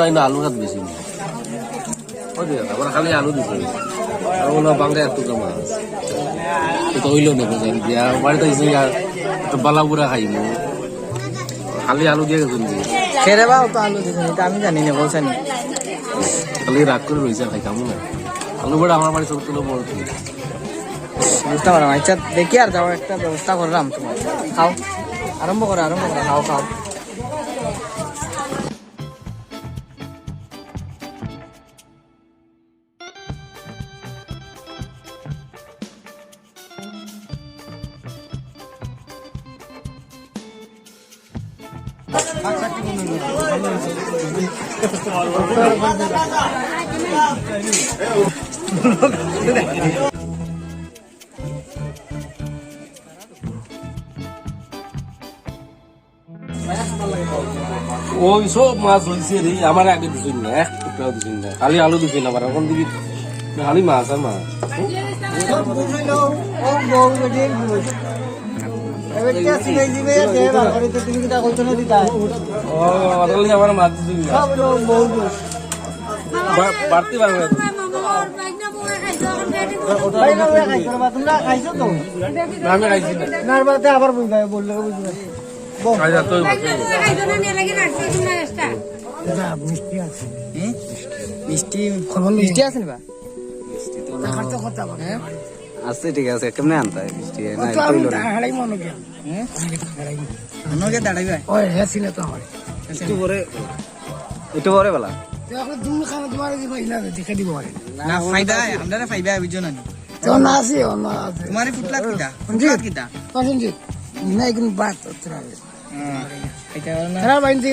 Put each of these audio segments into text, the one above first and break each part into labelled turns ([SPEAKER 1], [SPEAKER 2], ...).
[SPEAKER 1] তোমরা আলু খাত বেশি আমার খালি আলু দিছে আর ওগুলো বাংলা একটু মাছ তো হইলেও নেবো দিয়া বাড়িতে একটু বালাপুরা খাইব খালি আলু দিয়ে গেছেন
[SPEAKER 2] খেরে বা তো আলু দিয়েছেন এটা আমি জানি না বলছেন
[SPEAKER 1] খালি রাগ করে রয়েছে খাই কামু না আলু বড় আমার বাড়ি সব তুলো বড়
[SPEAKER 2] বুঝতে পারলাম আচ্ছা দেখি আর যাওয়ার একটা ব্যবস্থা করলাম তোমার খাও আরম্ভ করো খাও খাও
[SPEAKER 1] ওই সব মাছ হয়েছে রে আমার আগে দিচ্ছেন না এক টুকরাও দিচ্ছেন না খালি আলু দিচ্ছেন আমার এখন দিবি খালি মাছ আর মাছ আমার মাছ বাড়তে পারবে আমি খাইছি না
[SPEAKER 2] আবার বললে মিষ্টি মিষ্টি আছে না
[SPEAKER 3] আছে ঠিক আছে কেমনে আনতে হয় মিষ্টি একটু পরে বেলা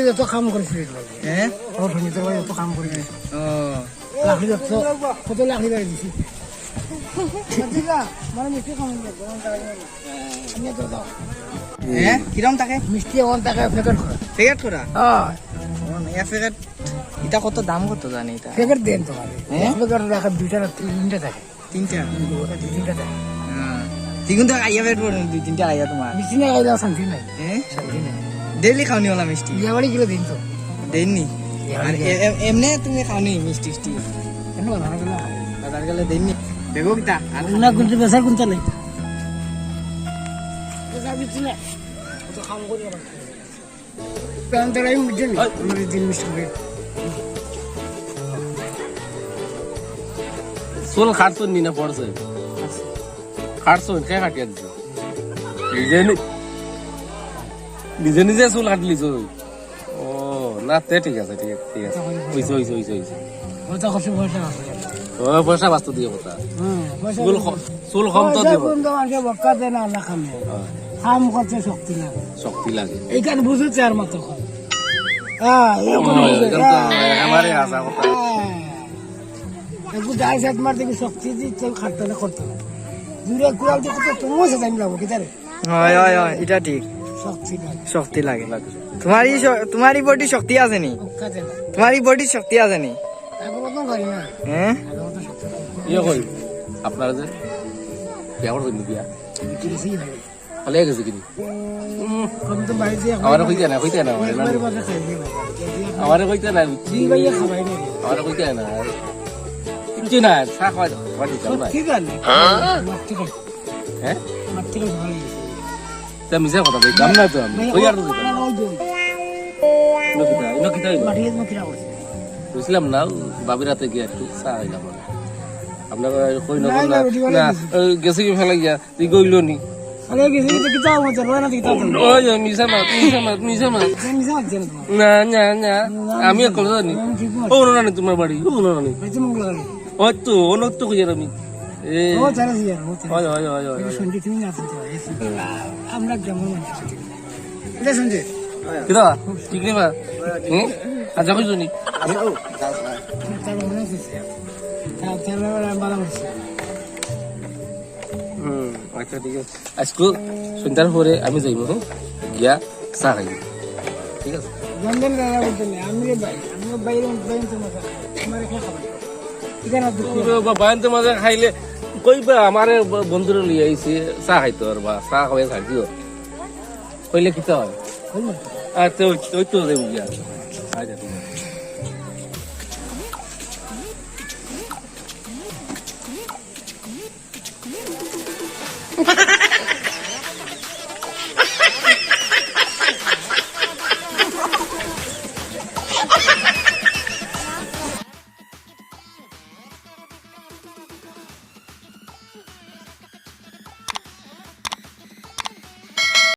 [SPEAKER 2] যত কাম করেছিল কাম করে কত লাখি গাড়ি দিছি কিরম থাকে মিষ্টি এমন থাকে প্যাকেট করা এটা কত দাম কত জানি এটা প্যাকেট দেন তোমার প্যাকেট দুইটা তিনটা থাকে তিনটা থাকে তিনটা আইয়া পেট পড়ে দুই তিনটা আইয়া তোমার মিষ্টি না খাইলে শান্তি নাই শান্তি নাই ডেইলি খাওনি ওলা মিষ্টি বিয়াবাড়ি কিলো দিন তো দেননি আর এমনি তুমি খাওনি মিষ্টি কেন বাজার গেলে দেননি দেখো কিটা না কোনটা বেসার কোনটা নাই বিছনা তো কাম করি আবার প্যান্টারাই মিটে না আমার দিন মিস করে
[SPEAKER 1] চুল খাটছুন নি না পড়ছে খাটছুন কে কাটিয়ে দিছ নিজে নিজে চুল কাটলিছ ও না তে ঠিক আছে ঠিক আছে ঠিক আছে হইছে
[SPEAKER 2] ওটা কষ্ট পয়সা আছে
[SPEAKER 1] ও পয়সা বাস্তু দিয়ে কথা
[SPEAKER 2] পয়সা
[SPEAKER 1] চুল কম তো দিব
[SPEAKER 2] কোন দোকানে বক্কা দেয় না আল্লাহ খামে কাম করতে
[SPEAKER 1] শক্তি লাগে
[SPEAKER 2] এইখানে বুঝেছে আর মাত্র হ্যাঁ
[SPEAKER 1] আমারে আসা কথা
[SPEAKER 2] একটু ডাই সাইড মার দেখি শক্তি দিচ্ছে খাটতে না করতে না দূরে কুড়াল দিতে তো তোমার সাথে টাইম লাগবো কিতারে
[SPEAKER 4] হয় হয় হয় এটা ঠিক শক্তি লাগে তোমারই বডি শক্তি আছে নি তোমারই বডি শক্তি আছে নি হ্যাঁ
[SPEAKER 1] ইয়ে কই আপনারা যে বিয়া করছেন বিয়া ভালে গেছে কিনি আমারে কইতে না আমারে কইতে না আমারে কইতে না কিছু না চা খাওয়া হ্যাঁ তা মিশা কথা ভাই কাম না তো আমি কই আর বুঝলাম না বাবির হাতে গিয়ে একটু চা হইলাম আপনার কই না গেছে কি ফেলা গিয়া তুই গইল নি মিশা মাত না না না আমি কল জানি ও না তোমার বাড়ি ও না ও তো অনেক তো কই আমি কিরা ঠিক নেই বা আচ্ছা কইছো নি আচ্ছা ঠিক আছে আজকে সন্ধ্যার পরে আমি যাইব গিয়া চা খাইব ঠিক আছে বাইরে মাঝে খাইলে কইবা আমার বন্ধুরা লিয়ে আইছে চা খাইতো আর বা চা খাওয়াই খাইছিও কইলে কিতা হয় আচ্ছা ওই তো যাইব গিয়া আচ্ছা ঠিক আছে